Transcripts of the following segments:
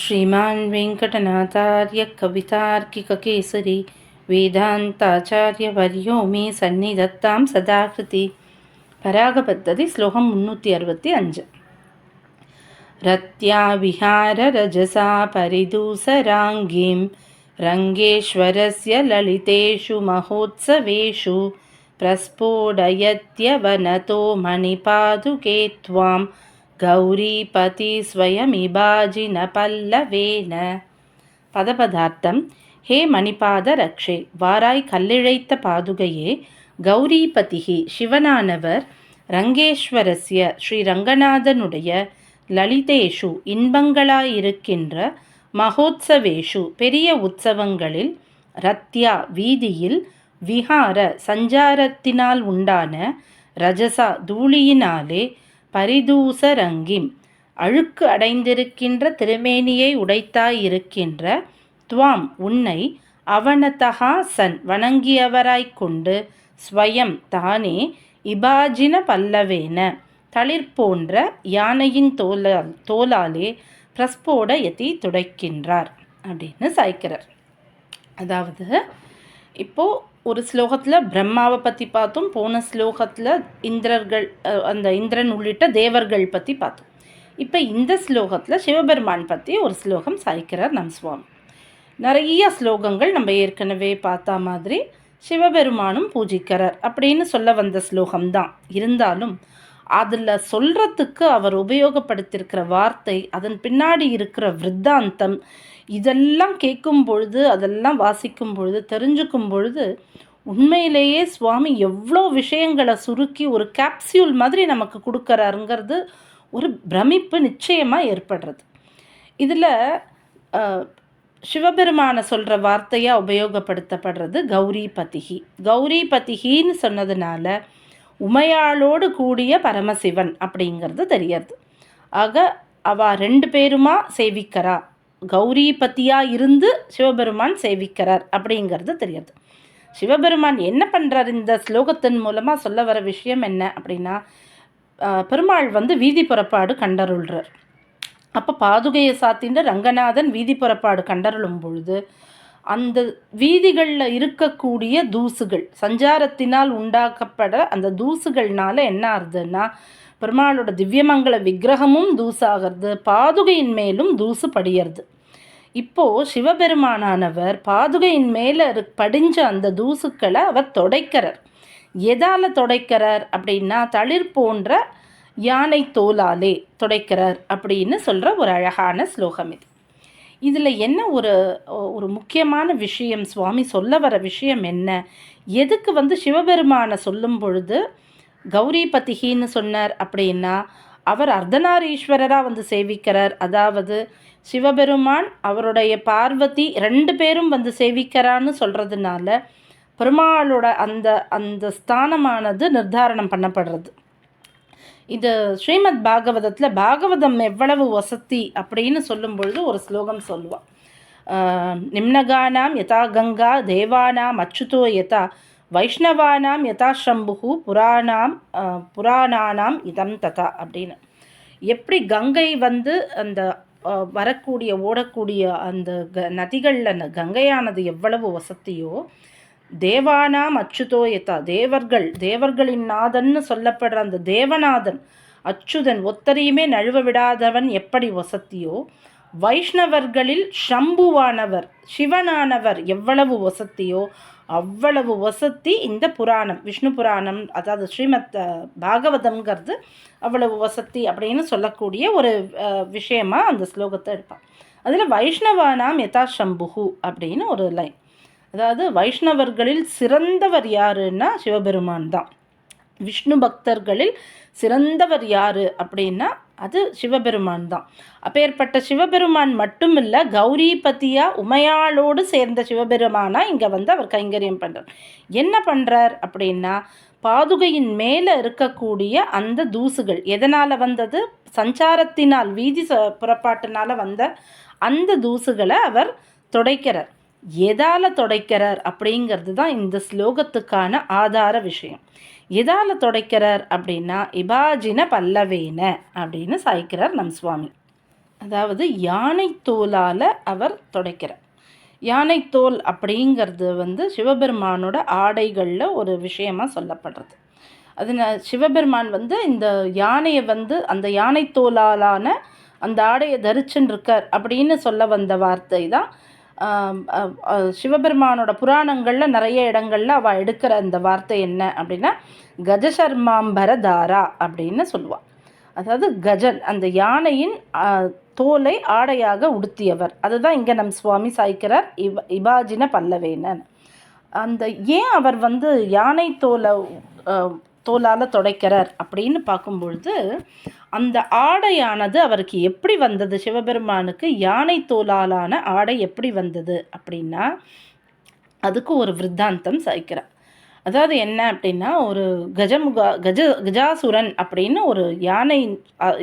श्रीमान् वेङ्कटनाथार्य कवितार्किककेसरी वेदान्ताचार्यवर्यो मे सन्निधत्तां सदाकृति. परागपद्धति श्लोकं 365. रत्या विहाररजसा परिदूसराङ्गीं रङ्गेश्वरस्य ललितेषु महोत्सवेषु प्रस्फोटयत्यवनतो मणिपादुके त्वां गौरीपति स्वयमिबाजिन पल्लवेन. பதபதார்த்தம். ஹே மணிபாத ரக்ஷே, வாராய் கல்லிழைத்த பாதுகையே. கௌரிபதிகி, சிவனானவர். ரங்கேஸ்வரஸ்ய, ஸ்ரீ ரங்கநாதனுடைய. லலிதேஷு, இன்பங்களாயிருக்கின்ற. மகோத்சவேஷு, பெரிய உற்சவங்களில். ரத்யா, வீதியில். விஹார, சஞ்சாரத்தினால் உண்டான. ரஜசா, தூளியினாலே. பரிதூசரங்கிம், அழுக்கு அடைந்திருக்கின்ற திருமேனியை உடைத்தாயிருக்கின்ற. துவாம், உன்னை. அவனதகா சன், வணங்கியவராய்க்கொண்டு. ஸ்வயம், தானே. இபாஜின பல்லவேன, தளிர் போன்ற யானையின் தோலாலே. பிரஸ்போட யதி, துடைக்கின்றார் அப்படின்னு சாய்க்கிறார். அதாவது இப்போது ஒரு ஸ்லோகத்தில் பிரம்மாவை பற்றி பார்த்தோம், போன ஸ்லோகத்தில் இந்திரர்கள், அந்த இந்திரன் உள்ளிட்ட தேவர்கள் பற்றி பார்த்தோம். இப்போ இந்த ஸ்லோகத்தில் சிவபெருமான் பற்றி ஒரு ஸ்லோகம் சாய்க்கிறார் நம் சுவாமி. நிறைய ஸ்லோகங்கள் நம்ம ஏற்கனவே பார்த்தா மாதிரி சிவபெருமானும் பூஜிக்கிறார் அப்படின்னு சொல்ல வந்த ஸ்லோகம்தான். இருந்தாலும் அதில் சொல்கிறதுக்கு அவர் உபயோகப்படுத்தியிருக்கிற வார்த்தை, அதன் பின்னாடி இருக்கிற விருத்தாந்தம், இதெல்லாம் கேட்கும் பொழுது, அதெல்லாம் வாசிக்கும் பொழுது, தெரிஞ்சுக்கும் பொழுது உண்மையிலேயே சுவாமி எவ்வளோ விஷயங்களை சுருக்கி ஒரு கேப்சியூல் மாதிரி நமக்கு கொடுக்குறாருங்கிறது ஒரு பிரமிப்பு நிச்சயமாக ஏற்படுறது. இதில் சிவபெருமானை சொல்கிற வார்த்தையாக உபயோகப்படுத்தப்படுறது கௌரிபதிகி. கௌரிபதிகின்னு சொன்னதுனால உமையாளோடு கூடிய பரமசிவன் அப்படிங்கிறது தெரியாது. ஆக அவ ரெண்டு பேருமா சேவிக்கிறா, கௌரிபதியாக இருந்து சிவபெருமான் சேவிக்கிறார் அப்படிங்கிறது தெரியாது. சிவபெருமான் என்ன பண்ணுறார் இந்த ஸ்லோகத்தின் மூலமாக சொல்ல வர விஷயம் என்ன அப்படின்னா, பெருமாள் வீதி புறப்பாடு கண்டருள்றார். அப்போ பாதுகையை சாத்தின்ற ரங்கநாதன் வீதி புறப்பாடு கண்டருளும் பொழுது அந்த வீதிகளில் இருக்கக்கூடிய தூசுகள், சஞ்சாரத்தினால் உண்டாக்கப்பட அந்த தூசுகள்னால என்ன ஆகுதுன்னா, பெருமாளோட திவ்யமங்கல விக்கிரகமும் தூசாகிறது, பாதுகையின் மேலும் தூசு படியறது. இப்போது சிவபெருமானானவர் பாதுகையின் மேலே படிஞ்ச அந்த தூசுக்களை அவர் தொடைக்கிறார். எதால் தொடைக்கிறார் அப்படின்னா, தளிர் போன்ற யானை தோலாலே தொடைக்கிறார் அப்படின்னு சொல்கிற ஒரு அழகான ஸ்லோகம் இது. இதில் என்ன ஒரு முக்கியமான விஷயம், சுவாமி சொல்ல வர விஷயம் என்ன, எதுக்கு சிவபெருமானை சொல்லும் பொழுது கௌரிபதிகின்னு சொன்னார் அப்படின்னா, அவர் அர்த்தநாரீஸ்வரராக சேவிக்கிறார். அதாவது சிவபெருமான் அவருடைய பார்வதி ரெண்டு பேரும் சேவிக்கிறான்னு சொல்கிறதுனால பெருமாளோட அந்த அந்த ஸ்தானமானது நிர்தாரணம் பண்ணப்படுறது. இது ஸ்ரீமத் பாகவதத்தில் பாகவதம் எவ்வளவு வசதி அப்படின்னு சொல்லும் பொழுது ஒரு ஸ்லோகம் சொல்லுவாள். நிம்னகானாம் யதா கங்கா தேவானாம் அச்சுதோ யதா வைஷ்ணவானாம் யதா சம்புகு புராணானாம் இதம் ததா அப்படின்னு. எப்படி கங்கை அந்த வரக்கூடிய ஓடக்கூடிய அந்த நதிகளில் கங்கையானது எவ்வளவு வசதியோ, தேவானாம் அச்சுதோ யதா தேவர்களின் நாதன்னு சொல்லப்படுற அந்த தேவநாதன் அச்சுதன் ஒத்தரையுமே நழுவ விடாதவன் எப்படி வசதியோ, வைஷ்ணவர்களில் சம்புவானவர் சிவனானவர் எவ்வளவு வசதியோ அவ்வளவு வசதி இந்த புராணம், விஷ்ணு புராணம், அதாவது ஸ்ரீமத் பாகவதம்ங்கிறது அவ்வளவு வசதி அப்படின்னு சொல்லக்கூடிய ஒரு விஷயமா அந்த ஸ்லோகத்தை எடுப்பான். அதில் வைஷ்ணவானாம் யதா சம்புகு அப்படின்னு ஒரு லைன். அதாவது வைஷ்ணவர்களில் சிறந்தவர் யாருன்னா சிவபெருமான் தான். விஷ்ணு பக்தர்களில் சிறந்தவர் யார் அப்படின்னா அது சிவபெருமான் தான். அப்பேற்பட்ட சிவபெருமான் மட்டும் இல்லை, கௌரிபதியாக உமையாளோடு சேர்ந்த சிவபெருமானா இங்கே அவர் கைங்கரியம் பண்ணுறார். என்ன பண்ணுறார் அப்படின்னா, பாதுகையின் மேலே இருக்கக்கூடிய அந்த தூசுகள் எதனால் வந்தது, சஞ்சாரத்தினால் வீதி புறப்பாட்டினால் வந்த அந்த தூசுகளை அவர் தொடைக்கிறார். எதால் தொடைக்கிறார் அப்படிங்கிறது தான் இந்த ஸ்லோகத்துக்கான ஆதார விஷயம். எதால் தொடைக்கிறார் அப்படின்னா இபாஜின பல்லவேன அப்படின்னு சாய்க்கிறார் நம் சுவாமி. அதாவது யானை தோலால் அவர் துடைக்கிறார். யானைத்தோல் அப்படிங்கிறது சிவபெருமானோட ஆடைகளில் ஒரு விஷயமாக சொல்லப்படுறது. அது சிவபெருமான் இந்த யானையை அந்த யானைத்தோலாலான அந்த ஆடையை தரிச்சுன்னு இருக்கார் அப்படின்னு சொல்ல வந்த வார்த்தை தான். சிவபெருமானோட புராணங்களில் நிறைய இடங்களில் அவள் எடுக்கிற அந்த வார்த்தை என்ன அப்படின்னா கஜசர்மாம்பரதாரா அப்படின்னு சொல்லுவாள். அதாவது கஜன் அந்த யானையின் தோலை ஆடையாக உடுத்தியவர். அதுதான் இங்கே நம் சுவாமி சாய்க்கிறார் இபாஜின பல்லவேனன். அந்த ஏன் அவர் யானை தோலால் துடைக்கிறார் அப்படின்னு பார்க்கும்பொழுது அந்த ஆடையானது அவருக்கு எப்படி வந்தது, சிவபெருமானுக்கு யானை தோலாலான ஆடை எப்படி வந்தது அப்படின்னா அதுக்கு ஒரு விருத்தாந்தம் சாய்க்கிறார். அதாவது என்ன அப்படின்னா, ஒரு கஜாசுரன் அப்படின்னு ஒரு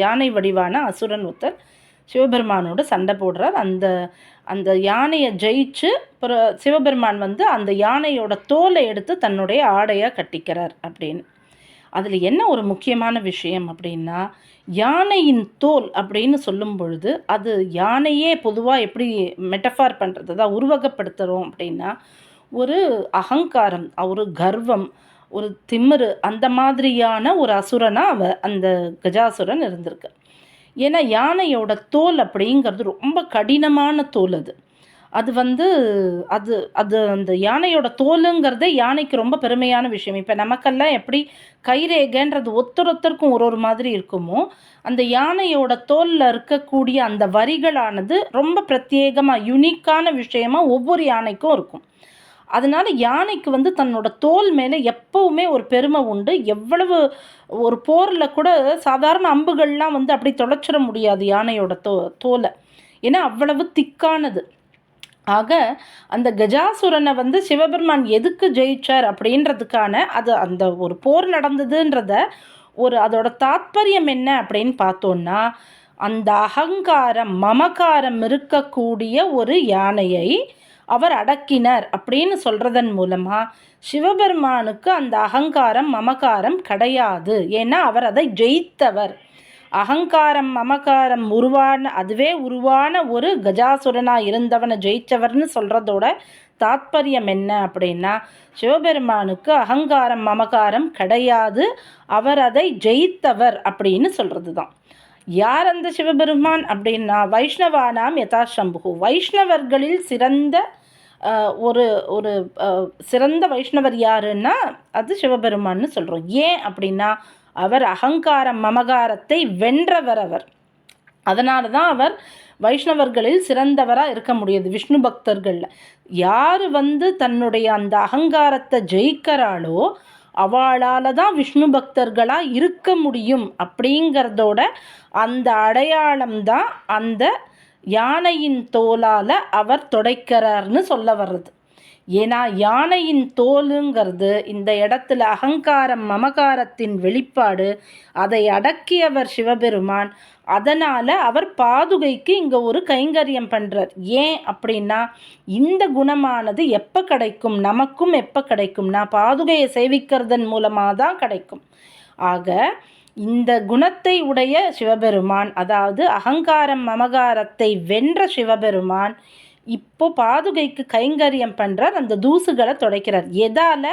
யானை வடிவான அசுரன் ஒருத்தர் சிவபெருமானோட சண்டை போடுறார். அந்த யானையை ஜெயிச்சு சிவபெருமான் அந்த யானையோட தோலை எடுத்து தன்னுடைய ஆடையாக கட்டிக்கிறார் அப்படின்னு. அதில் என்ன ஒரு முக்கியமான விஷயம் அப்படின்னா, யானையின் தோல் அப்படின்னு சொல்லும் பொழுது அது யானையே பொதுவாக எப்படி மெட்டஃபார் பண்ணுறது, அதான் உருவகப்படுத்துகிறோம் அப்படின்னா ஒரு அகங்காரம், ஒரு கர்வம், ஒரு திமிரு, அந்த மாதிரியான ஒரு அசுரனாக அந்த கஜாசுரன் இருந்திருக்கு. ஏன்னா யானையோட தோல் அப்படிங்கிறது ரொம்ப கடினமான தோல். அது அது அது அந்த யானையோட தோலுங்கிறதே யானைக்கு ரொம்ப பெருமையான விஷயம். இப்போ நமக்கெல்லாம் எப்படி கைரேகைன்றது ஒருத்தருக்கும் ஒரு மாதிரி இருக்குமோ, அந்த யானையோட தோலில் இருக்கக்கூடிய அந்த வரிகளானது ரொம்ப பிரத்யேகமாக யுனிக்கான விஷயமாக ஒவ்வொரு யானைக்கும் இருக்கும். அதனால் யானைக்கு தன்னோட தோல் மேலே எப்போவுமே ஒரு பெருமை உண்டு. எவ்வளவு ஒரு போரில் கூட சாதாரண அம்புகள்லாம் அப்படி தொலைச்சிட முடியாது யானையோட தோலை, ஏன்னா அவ்வளவு திக்கானது. ஆக அந்த கஜாசுரனை சிவபெருமான் எதுக்கு ஜெயிச்சார் அப்படின்றதுக்கான அந்த ஒரு போர் நடந்ததுன்றத அதோட தாத்பரியம் என்ன அப்படின்னு பார்த்தோன்னா, அந்த அகங்காரம் மமகாரம் இருக்கக்கூடிய ஒரு யானையை அவர் அடக்கினார் அப்படின்னு சொல்கிறதன் மூலமாக சிவபெருமானுக்கு அந்த அகங்காரம் மமகாரம் கிடையாது. ஏன்னா அவர் அதை ஜெயித்தவர். அகங்காரம் மமகாரம் உருவான ஒரு கஜாசுரனாக இருந்தவனை ஜெயித்தவர்னு சொல்கிறதோட தாத்பரியம் என்ன அப்படின்னா, சிவபெருமானுக்கு அகங்காரம் மமகாரம் கிடையாது, அவர் அதை ஜெயித்தவர் அப்படின்னு சொல்கிறது தான். யார் அந்த சிவபெருமான் அப்படின்னா, வைஷ்ணவானாம் யதாசம்பு, வைஷ்ணவர்களில் சிறந்த ஒரு சிறந்த வைஷ்ணவர் யாருன்னா அது சிவபெருமான்னு சொல்கிறோம். ஏன் அப்படின்னா அவர் அகங்காரம் மமகாரத்தை வென்றவர் அவர். அதனால தான் அவர் வைஷ்ணவர்களில் சிறந்தவராக இருக்க முடியுது. விஷ்ணு பக்தர்களில் யார் தன்னுடைய அந்த அகங்காரத்தை ஜெயிக்கிறாளோ அவளால் தான் விஷ்ணு பக்தர்களாக இருக்க முடியும் அப்படிங்கிறதோட அந்த அடையாளம் தான் அந்த யானையின் தோலால் அவர் துடைக்கிறார்னு சொல்ல வர்றது. ஏன்னா யானையின் தோலுங்கிறது இந்த இடத்துல அகங்காரம் மமகாரத்தின் வெளிப்பாடு, அதை அடக்கியவர் சிவபெருமான். அதனால் அவர் பாதுகைக்கு இங்கே ஒரு கைங்கரியம் பண்ணுறார். ஏன் அப்படின்னா இந்த குணமானது எப்போ கிடைக்கும், நமக்கும் எப்போ கிடைக்கும்னா பாதுகையை சேவிக்கிறதன் மூலமாக தான் கிடைக்கும். ஆக இந்த குணத்தை உடைய சிவபெருமான், அதாவது அகங்காரம் மமகாரத்தை வென்ற சிவபெருமான் இப்போ பாதுகைக்கு கைங்கரியம் பண்ணுறார், அந்த தூசுகளை துடைக்கிறார். எதால்?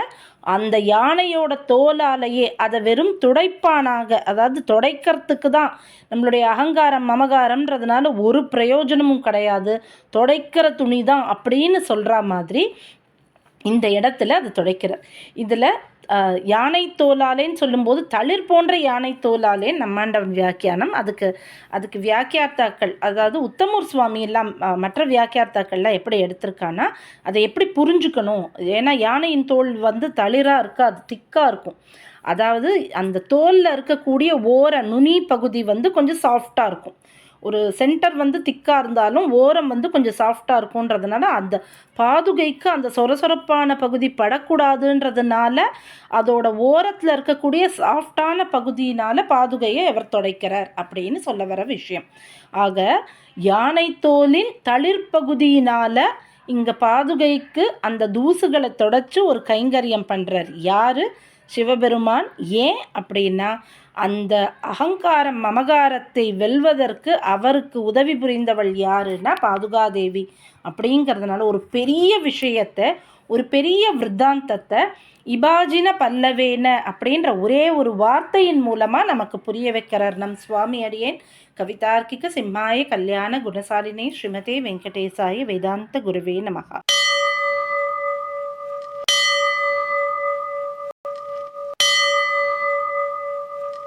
அந்த யானையோட தோலாலேயே. அதை வெறும் துடைப்பானாக, அதாவது துடைக்கிறதுக்கு தான். நம்மளுடைய அகங்காரம் மமகாரம்ன்றதுனால ஒரு பிரயோஜனமும் கிடையாது, துடைக்கிற துணி தான் அப்படின்னு சொல்கிற மாதிரி இந்த இடத்துல அது துடைக்கிறார். இதில் யானை தோலாலேன்னு சொல்லும்போது தளிர் போன்ற யானை தோலாலே நம்மாண்டவன் வியாக்கியானம். அதுக்கு வியாக்கியார்த்தாக்கள், அதாவது உத்தமூர் சுவாமி எல்லாம் மற்ற வியாக்கியார்த்தாக்கள்லாம் எப்படி எடுத்திருக்கான்னா அதை எப்படி புரிஞ்சுக்கணும். ஏன்னா யானையின் தோல் தளிராக இருக்காது, திக்காக இருக்கும். அதாவது அந்த தோலில் இருக்கக்கூடிய நுனி பகுதி கொஞ்சம் சாஃப்டாக இருக்கும். ஒரு சென்டர் திக்காக இருந்தாலும் ஓரம் கொஞ்சம் சாஃப்டாக இருக்கும்ன்றதுனால அந்த பாதுகைக்கு அந்த சொரசொரப்பான பகுதி படக்கூடாதுன்றதுனால அதோட ஓரத்தில் இருக்கக்கூடிய சாஃப்டான பகுதியினால் பாதுகையை அவர் துடைக்கிறார் அப்படின்னு சொல்ல வர விஷயம். ஆக யானை தோலின் தளிர் பகுதியினால் இங்கே பாதுகைக்கு அந்த தூசுகளை தொடச்சி ஒரு கைங்கரியம் பண்ணுறார் யார்? சிவபெருமான். ஏன் அப்படின்னா, அந்த அகங்காரம் மமகாரத்தை வெல்வதற்கு அவருக்கு உதவி புரிந்தவள் யாருன்னா பாதுகாதேவி. அப்படிங்கிறதுனால ஒரு பெரிய விஷயத்தை, ஒரு பெரிய விருத்தாந்தத்தை இபாஜின பல்லவேன அப்படின்ற ஒரே ஒரு வார்த்தையின் மூலமாக நமக்கு புரிய வைக்கிறார் நம் சுவாமி. அடியேன் கவிதார்க்கிக சிம்மாய கல்யாண குணசாலினே ஸ்ரீமதே வெங்கடேசாய வேதாந்த குருவே நமஹா.